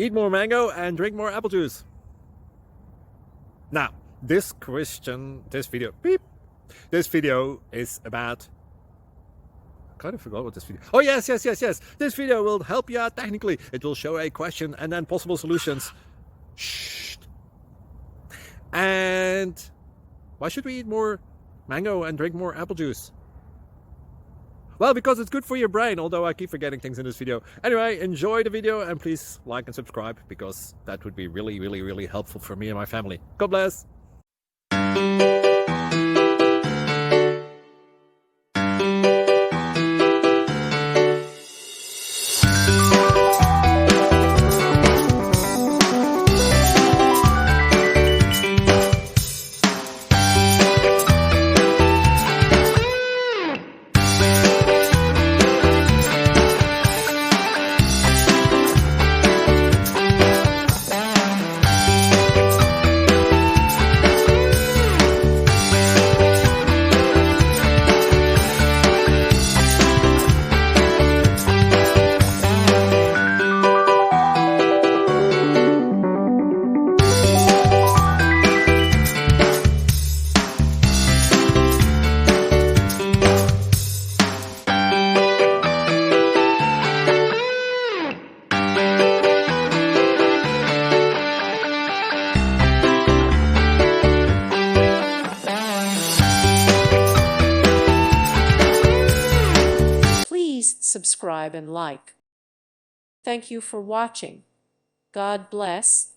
Eat more mango and drink more apple juice. Now, this video is about... I kind of forgot what this video... Oh, yes. This video will help you out technically. It will show a question and then possible solutions. Shh. And why should we eat more mango and drink more apple juice? Well, because it's good for your brain, although I keep forgetting things in this video. Anyway, enjoy the video and please like and subscribe, because that would be really helpful for me and my family. God bless! Please subscribe and like. Thank you for watching. God bless.